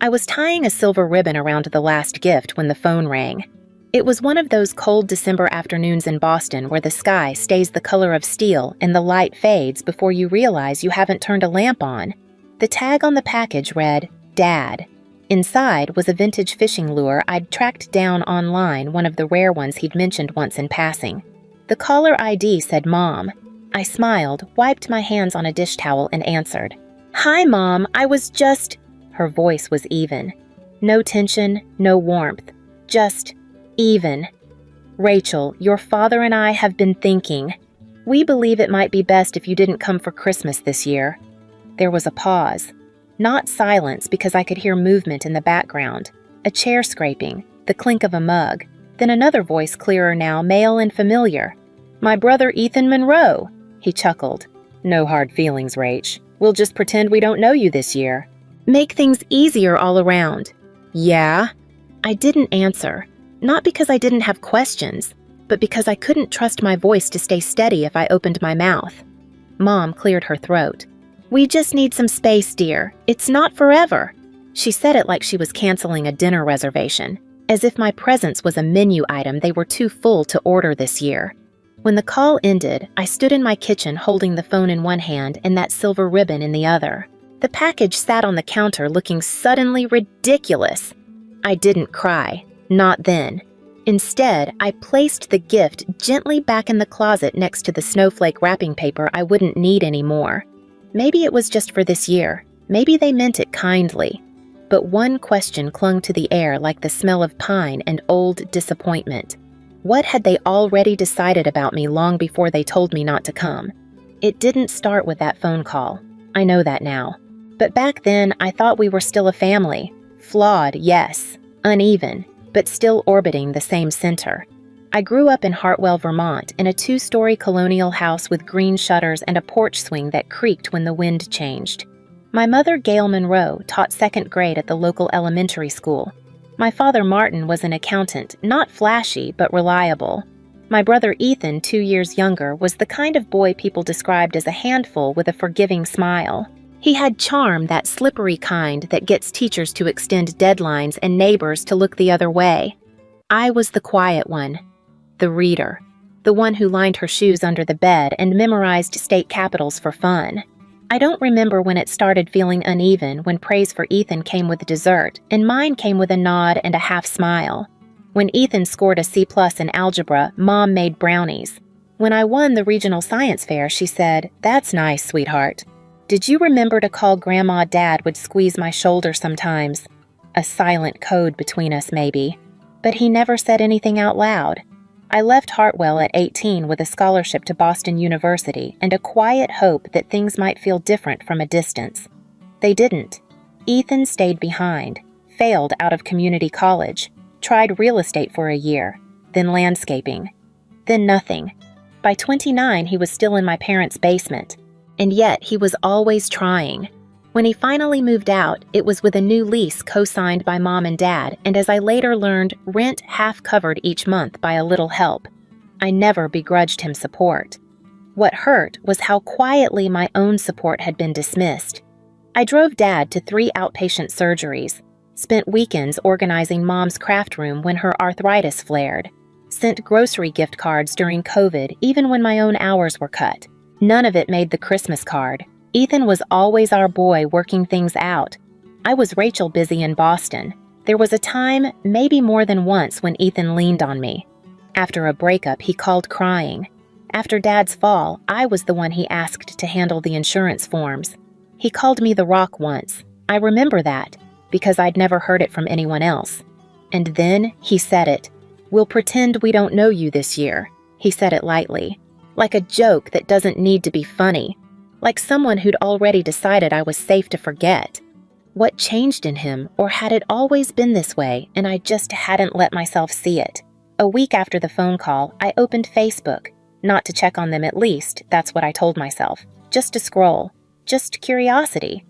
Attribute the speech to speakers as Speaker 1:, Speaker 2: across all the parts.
Speaker 1: I was tying a silver ribbon around the last gift when the phone rang. It was one of those cold December afternoons in Boston where the sky stays the color of steel and the light fades before you realize you haven't turned a lamp on. The tag on the package read, Dad. Inside was a vintage fishing lure I'd tracked down online, one of the rare ones he'd mentioned once in passing. The caller ID said Mom. I smiled, wiped my hands on a dish towel, and answered. Hi, Mom, I was just... Her voice was even. No tension, no warmth. Just even. Rachel, your father and I have been thinking. We believe it might be best if you didn't come for Christmas this year. There was a pause. Not silence, because I could hear movement in the background. A chair scraping, the clink of a mug. Then another voice, clearer now, male and familiar. My brother Ethan Monroe. He chuckled. No hard feelings, Rach. We'll just pretend we don't know you this year. Make things easier all around. Yeah? I didn't answer. Not because I didn't have questions, but because I couldn't trust my voice to stay steady if I opened my mouth. Mom cleared her throat. We just need some space, dear. It's not forever. She said it like she was canceling a dinner reservation, as if my presence was a menu item they were too full to order this year. When the call ended, I stood in my kitchen holding the phone in one hand and that silver ribbon in the other. The package sat on the counter looking suddenly ridiculous. I didn't cry. Not then. Instead, I placed the gift gently back in the closet next to the snowflake wrapping paper I wouldn't need anymore. Maybe it was just for this year. Maybe they meant it kindly. But one question clung to the air like the smell of pine and old disappointment. What had they already decided about me long before they told me not to come? It didn't start with that phone call. I know that now. But back then, I thought we were still a family. Flawed, yes. Uneven, but still orbiting the same center. I grew up in Hartwell, Vermont, in a 2-story colonial house with green shutters and a porch swing that creaked when the wind changed. My mother, Gail Monroe, taught 2nd grade at the local elementary school. My father, Martin, was an accountant, not flashy, but reliable. My brother, Ethan, 2 years younger, was the kind of boy people described as a handful with a forgiving smile. He had charm, that slippery kind that gets teachers to extend deadlines and neighbors to look the other way. I was the quiet one, the reader, the one who lined her shoes under the bed and memorized state capitals for fun. I don't remember when it started feeling uneven, when praise for Ethan came with dessert and mine came with a nod and a half smile. When Ethan scored a C+ in algebra, Mom made brownies. When I won the regional science fair, she said, "That's nice, sweetheart. Did you remember to call Grandma Dad would squeeze my shoulder sometimes?" A silent code between us, maybe. But he never said anything out loud. I left Hartwell at 18 with a scholarship to Boston University and a quiet hope that things might feel different from a distance. They didn't. Ethan stayed behind, failed out of community college, tried real estate for a year, then landscaping, then nothing. By 29, he was still in my parents' basement. And yet, he was always trying. When he finally moved out, it was with a new lease co-signed by Mom and Dad, and as I later learned, rent half covered each month by a little help. I never begrudged him support. What hurt was how quietly my own support had been dismissed. I drove Dad to 3 outpatient surgeries, spent weekends organizing Mom's craft room when her arthritis flared, sent grocery gift cards during COVID even when my own hours were cut. None of it made the Christmas card. Ethan was always our boy working things out. I was Rachel busy in Boston. There was a time, maybe more than once, when Ethan leaned on me. After a breakup, he called crying. After Dad's fall, I was the one he asked to handle the insurance forms. He called me the Rock once. I remember that, because I'd never heard it from anyone else. And then he said it. We'll pretend we don't know you this year. He said it lightly. Like a joke that doesn't need to be funny. Like someone who'd already decided I was safe to forget. What changed in him, or had it always been this way, and I just hadn't let myself see it? A week after the phone call, I opened Facebook. Not to check on them at least, that's what I told myself. Just to scroll. Just curiosity.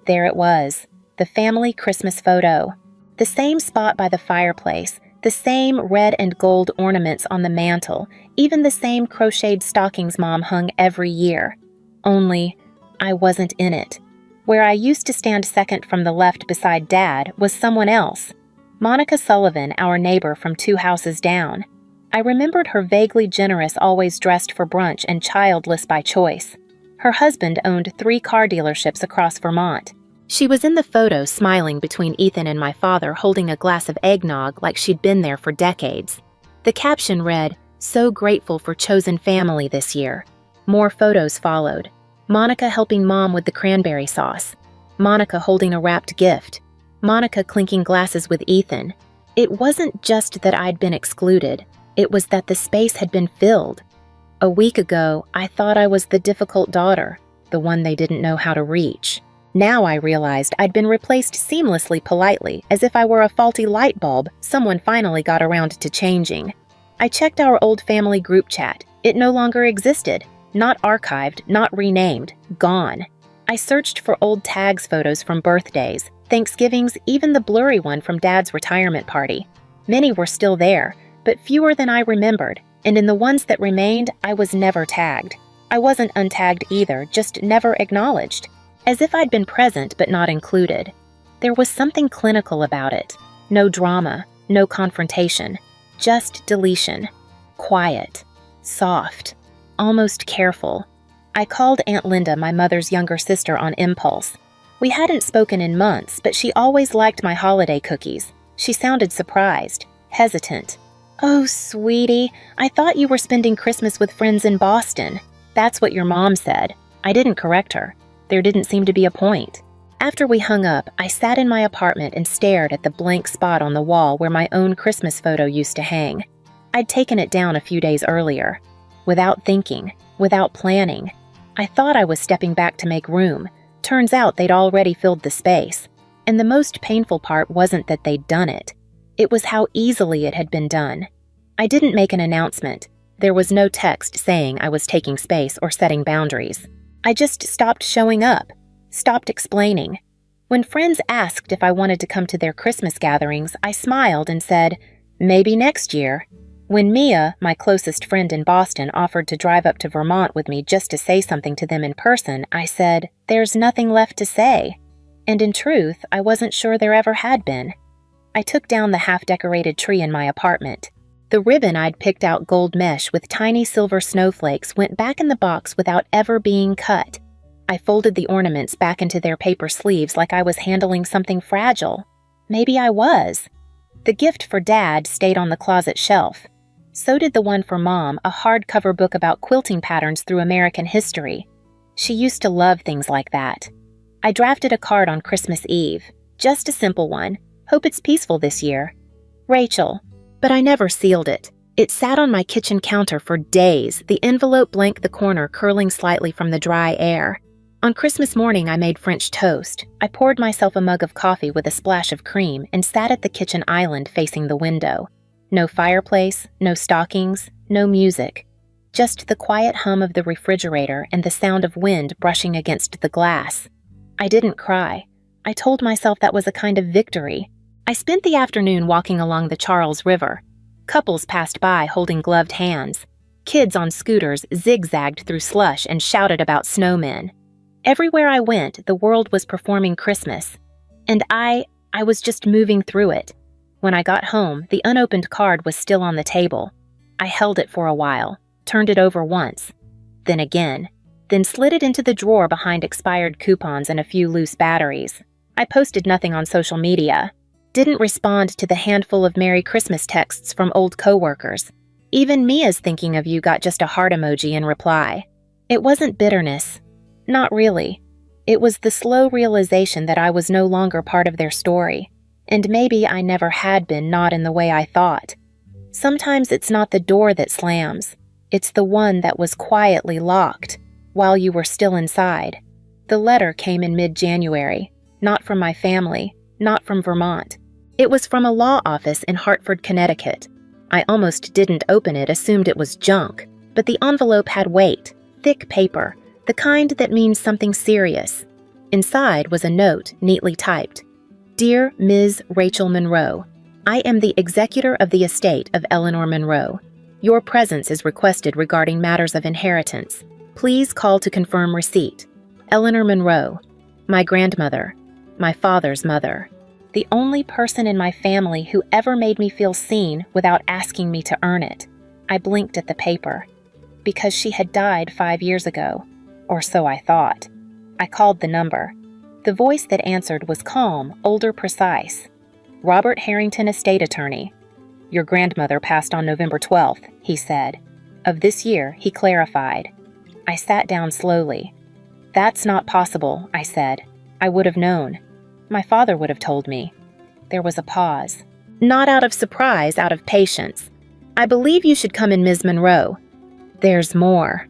Speaker 1: There it was. The family Christmas photo. The same spot by the fireplace. The same red and gold ornaments on the mantle, even the same crocheted stockings Mom hung every year. Only, I wasn't in it. Where I used to stand second from the left beside Dad was someone else. Monica Sullivan, our neighbor from 2 houses down. I remembered her vaguely generous, always dressed for brunch and childless by choice. Her husband owned 3 car dealerships across Vermont. She was in the photo smiling between Ethan and my father, holding a glass of eggnog like she'd been there for decades. The caption read, "So grateful for chosen family this year." More photos followed. Monica helping Mom with the cranberry sauce. Monica holding a wrapped gift. Monica clinking glasses with Ethan. It wasn't just that I'd been excluded. It was that the space had been filled. A week ago, I thought I was the difficult daughter, the one they didn't know how to reach. Now I realized I'd been replaced seamlessly, politely, as if I were a faulty light bulb someone finally got around to changing. I checked our old family group chat. It no longer existed. Not archived, not renamed, gone. I searched for old tags, photos from birthdays, Thanksgivings, even the blurry one from Dad's retirement party. Many were still there, but fewer than I remembered, and in the ones that remained, I was never tagged. I wasn't untagged either, just never acknowledged. As if I'd been present but not included. There was something clinical about it. No drama, no confrontation, just deletion. Quiet, soft, almost careful. I called Aunt Linda, my mother's younger sister, on impulse. We hadn't spoken in months, but she always liked my holiday cookies. She sounded surprised, hesitant. "Oh, sweetie, I thought you were spending Christmas with friends in Boston." That's what your mom said. I didn't correct her. There didn't seem to be a point. After we hung up, I sat in my apartment and stared at the blank spot on the wall where my own Christmas photo used to hang. I'd taken it down a few days earlier. Without thinking, without planning. I thought I was stepping back to make room. Turns out they'd already filled the space. And the most painful part wasn't that they'd done it. It was how easily it had been done. I didn't make an announcement. There was no text saying I was taking space or setting boundaries. I just stopped showing up, stopped explaining. When friends asked if I wanted to come to their Christmas gatherings, I smiled and said, "Maybe next year." When Mia, my closest friend in Boston, offered to drive up to Vermont with me just to say something to them in person, I said, "There's nothing left to say." And in truth, I wasn't sure there ever had been. I took down the half-decorated tree in my apartment. The ribbon I'd picked out gold mesh with tiny silver snowflakes went back in the box without ever being cut. I folded the ornaments back into their paper sleeves like I was handling something fragile. Maybe I was. The gift for Dad stayed on the closet shelf. So did the one for Mom, a hardcover book about quilting patterns through American history. She used to love things like that. I drafted a card on Christmas Eve. Just a simple one. Hope it's peaceful this year. Rachel. But I never sealed it. It sat on my kitchen counter for days, the envelope blank, the corner curling slightly from the dry air. On Christmas morning, I made French toast. I poured myself a mug of coffee with a splash of cream and sat at the kitchen island facing the window. No fireplace, no stockings, no music. Just the quiet hum of the refrigerator and the sound of wind brushing against the glass. I didn't cry. I told myself that was a kind of victory. I spent the afternoon walking along the Charles River. Couples passed by holding gloved hands. Kids on scooters zigzagged through slush and shouted about snowmen. Everywhere I went, the world was performing Christmas. And I was just moving through it. When I got home, the unopened card was still on the table. I held it for a while, turned it over once, then again, then slid it into the drawer behind expired coupons and a few loose batteries. I posted nothing on social media. Didn't respond to the handful of Merry Christmas texts from old coworkers. Even Mia's thinking of you got just a heart emoji in reply. It wasn't bitterness. Not really. It was the slow realization that I was no longer part of their story. And maybe I never had been, not in the way I thought. Sometimes it's not the door that slams. It's the one that was quietly locked while you were still inside. The letter came in mid-January. Not from my family. Not from Vermont. It was from a law office in Hartford, Connecticut. I almost didn't open it, assumed it was junk. But the envelope had weight, thick paper, the kind that means something serious. Inside was a note, neatly typed. Dear Ms. Rachel Monroe, I am the executor of the estate of Eleanor Monroe. Your presence is requested regarding matters of inheritance. Please call to confirm receipt. Eleanor Monroe. My grandmother, my father's mother. The only person in my family who ever made me feel seen without asking me to earn it. I blinked at the paper. Because she had died 5 years ago, or so I thought. I called the number. The voice that answered was calm, older, precise. Robert Harrington, estate attorney. Your grandmother passed on November 12th, he said. Of this year, he clarified. I sat down slowly. That's not possible, I said. I would have known. My father would have told me. There was a pause. Not out of surprise, out of patience. I believe you should come in, Ms. Monroe. There's more.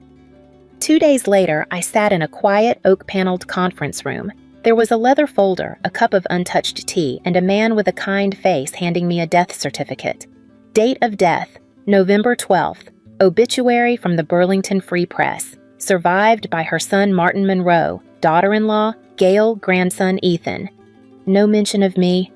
Speaker 1: 2 days later, I sat in a quiet, oak-paneled conference room. There was a leather folder, a cup of untouched tea, and a man with a kind face handing me a death certificate. Date of death, November 12th. Obituary from the Burlington Free Press. Survived by her son Martin Monroe, daughter-in-law Gail, grandson Ethan. No mention of me.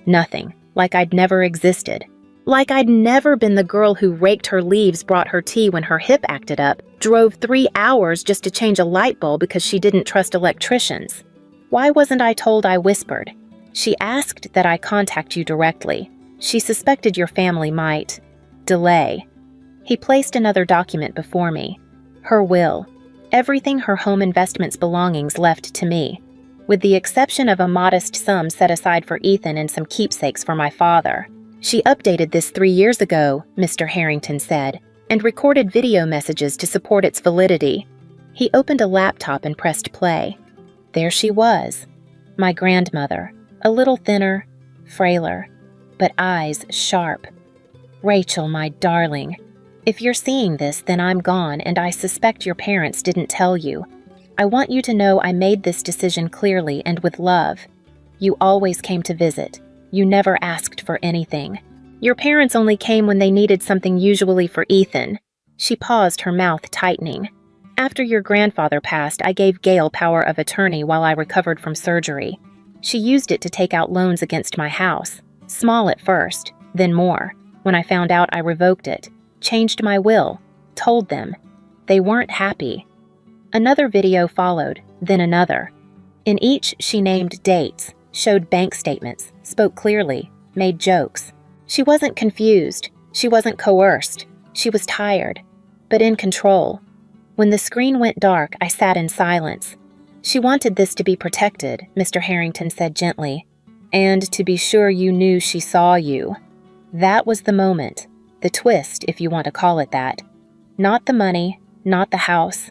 Speaker 1: Nothing. Like I'd never existed. Like I'd never been the girl who raked her leaves, brought her tea when her hip acted up, drove 3 hours just to change a light bulb because she didn't trust electricians. Why wasn't I told? I whispered. She asked that I contact you directly. She suspected your family might delay. He placed another document before me. Her will. Everything her home investments belongings left to me, with the exception of a modest sum set aside for Ethan and some keepsakes for my father. She updated this 3 years ago, Mr. Harrington said, and recorded video messages to support its validity. He opened a laptop and pressed play. There she was, my grandmother, a little thinner, frailer, but eyes sharp. Rachel, my darling, if you're seeing this, then I'm gone, and I suspect your parents didn't tell you. I want you to know I made this decision clearly and with love. You always came to visit. You never asked for anything. Your parents only came when they needed something, usually for Ethan. She paused, her mouth tightening. After your grandfather passed, I gave Gail power of attorney while I recovered from surgery. She used it to take out loans against my house. Small at first, then more. When I found out, I revoked it, changed my will, told them. They weren't happy. Another video followed, then another. In each, she named dates, showed bank statements, spoke clearly, made jokes. She wasn't confused. She wasn't coerced. She was tired, but in control. When the screen went dark, I sat in silence. She wanted this to be protected, Mr. Harrington said gently, and to be sure you knew she saw you. That was the moment, the twist, if you want to call it that. Not the money, not the house,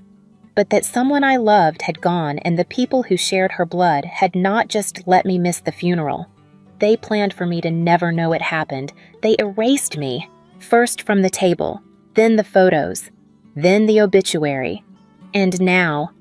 Speaker 1: but that someone I loved had gone, and the people who shared her blood had not just let me miss the funeral. They planned for me to never know it happened. They erased me, first from the table, then the photos, then the obituary. And now,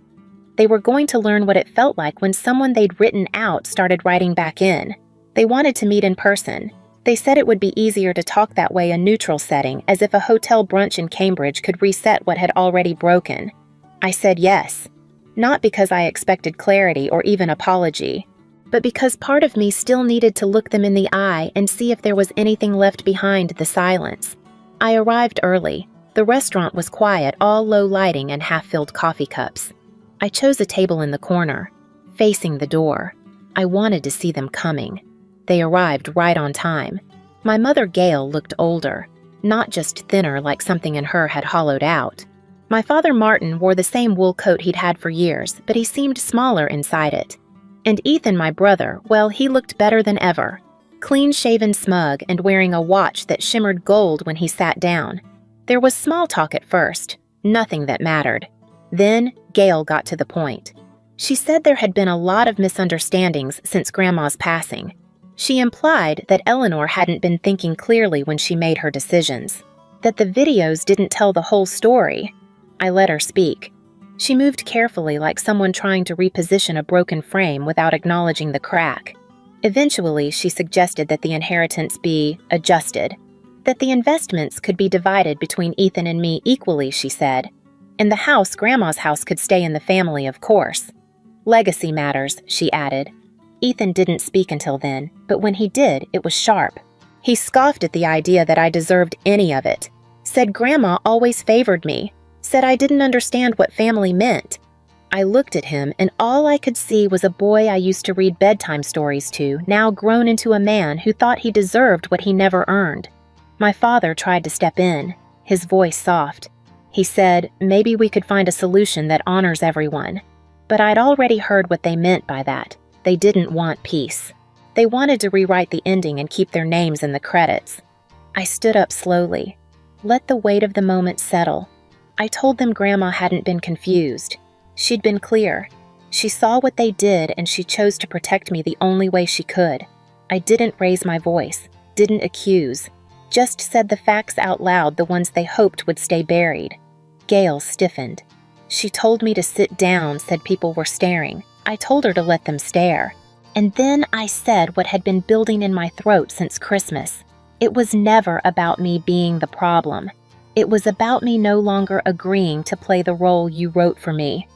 Speaker 1: they were going to learn what it felt like when someone they'd written out started writing back in. They wanted to meet in person. They said it would be easier to talk that way, a neutral setting, as if a hotel brunch in Cambridge could reset what had already broken. I said yes, not because I expected clarity or even apology, but because part of me still needed to look them in the eye and see if there was anything left behind the silence. I arrived early. The restaurant was quiet, all low lighting and half-filled coffee cups. I chose a table in the corner, facing the door. I wanted to see them coming. They arrived right on time. My mother, Gail, looked older, not just thinner like something in her had hollowed out. My father, Martin, wore the same wool coat he'd had for years, but he seemed smaller inside it. And Ethan, my brother, well, he looked better than ever. Clean-shaven, smug, and wearing a watch that shimmered gold when he sat down. There was small talk at first, nothing that mattered. Then, Gail got to the point. She said there had been a lot of misunderstandings since Grandma's passing. She implied that Eleanor hadn't been thinking clearly when she made her decisions, that the videos didn't tell the whole story. I let her speak. She moved carefully, like someone trying to reposition a broken frame without acknowledging the crack. Eventually, she suggested that the inheritance be adjusted, that the investments could be divided between Ethan and me equally, she said. And the house, Grandma's house, could stay in the family, of course. Legacy matters, she added. Ethan didn't speak until then, but when he did, it was sharp. He scoffed at the idea that I deserved any of it, said Grandma always favored me, said I didn't understand what family meant. I looked at him, and all I could see was a boy I used to read bedtime stories to, now grown into a man who thought he deserved what he never earned. My father tried to step in, his voice soft. He said, maybe we could find a solution that honors everyone. But I'd already heard what they meant by that. They didn't want peace. They wanted to rewrite the ending and keep their names in the credits. I stood up slowly. Let the weight of the moment settle. I told them Grandma hadn't been confused. She'd been clear. She saw what they did, and she chose to protect me the only way she could. I didn't raise my voice, didn't accuse, just said the facts out loud, the ones they hoped would stay buried. Gail stiffened. She told me to sit down, said people were staring. I told her to let them stare. And then I said what had been building in my throat since Christmas. It was never about me being the problem. It was about me no longer agreeing to play the role you wrote for me.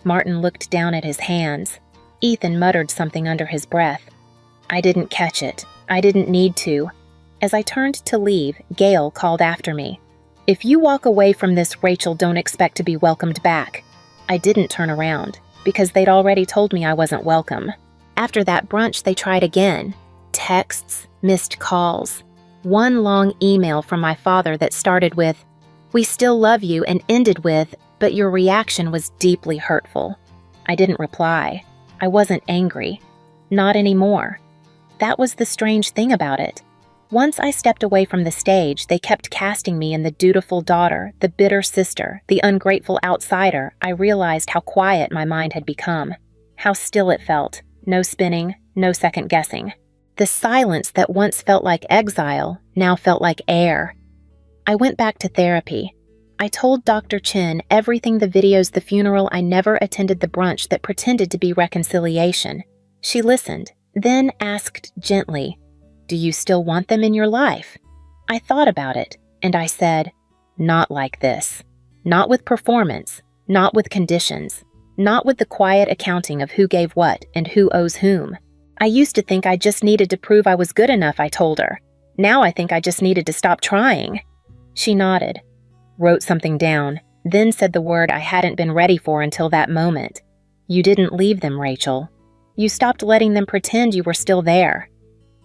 Speaker 1: Martin looked down at his hands. Ethan muttered something under his breath. I didn't catch it. I didn't need to. As I turned to leave, Gail called after me. If you walk away from this, Rachel, don't expect to be welcomed back. I didn't turn around, because they'd already told me I wasn't welcome. After that brunch, they tried again. Texts, missed calls. One long email from my father that started with, "We still love you," and ended with, "But your reaction was deeply hurtful." I didn't reply. I wasn't angry. Not anymore. That was the strange thing about it. Once I stepped away from the stage, they kept casting me in the dutiful daughter, the bitter sister, the ungrateful outsider. I realized how quiet my mind had become. How still it felt. No spinning, no second guessing. The silence that once felt like exile now felt like air. I went back to therapy. I told Dr. Chin everything, the videos, the funeral. I never attended the brunch that pretended to be reconciliation. She listened, then asked gently, "Do you still want them in your life?" I thought about it, and I said, "Not like this. Not with performance, not with conditions, not with the quiet accounting of who gave what and who owes whom. I used to think I just needed to prove I was good enough," I told her. "Now I think I just needed to stop trying." She nodded, wrote something down, then said the word I hadn't been ready for until that moment. "You didn't leave them, Rachel. You stopped letting them pretend you were still there."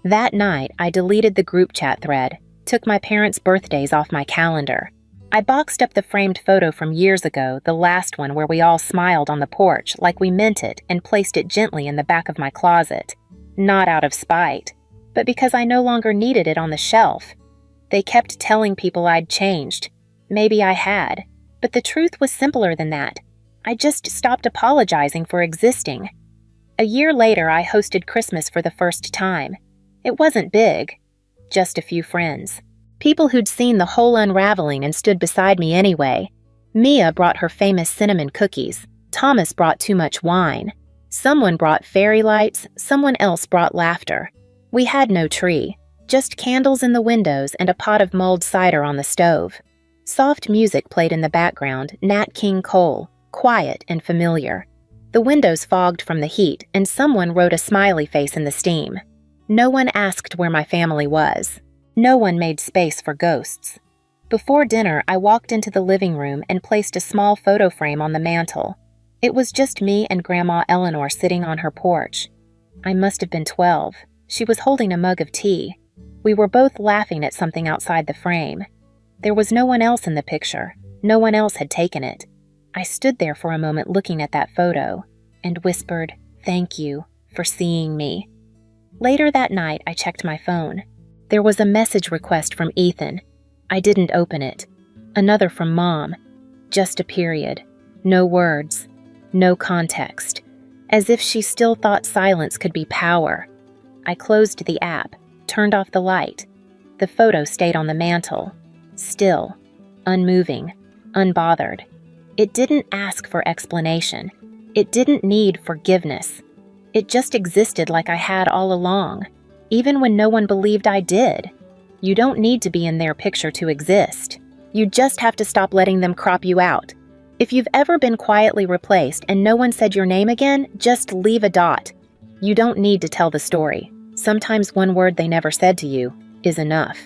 Speaker 1: That night, I deleted the group chat thread, took my parents' birthdays off my calendar. I boxed up the framed photo from years ago, the last one where we all smiled on the porch like we meant it, and placed it gently in the back of my closet. Not out of spite, but because I no longer needed it on the shelf. They kept telling people I'd changed. Maybe I had, but the truth was simpler than that. I just stopped apologizing for existing. A year later, I hosted Christmas for the first time. It wasn't big, just a few friends. People who'd seen the whole unraveling and stood beside me anyway. Mia brought her famous cinnamon cookies. Thomas brought too much wine. Someone brought fairy lights, someone else brought laughter. We had no tree, just candles in the windows and a pot of mulled cider on the stove. Soft music played in the background, Nat King Cole, quiet and familiar. The windows fogged from the heat, and someone wrote a smiley face in the steam. No one asked where my family was. No one made space for ghosts. Before dinner, I walked into the living room and placed a small photo frame on the mantel. It was just me and Grandma Eleanor sitting on her porch. I must have been 12. She was holding a mug of tea. We were both laughing at something outside the frame. There was no one else in the picture. No one else had taken it. I stood there for a moment looking at that photo and whispered, "Thank you for seeing me." Later that night, I checked my phone. There was a message request from Ethan. I didn't open it. Another from Mom. Just a period. No words. No context. As if she still thought silence could be power. I closed the app, turned off the light. The photo stayed on the mantel. Still. Unmoving. Unbothered. It didn't ask for explanation. It didn't need forgiveness. It just existed like I had all along, even when no one believed I did. You don't need to be in their picture to exist. You just have to stop letting them crop you out. If you've ever been quietly replaced and no one said your name again, just leave a dot. You don't need to tell the story. Sometimes one word they never said to you is enough.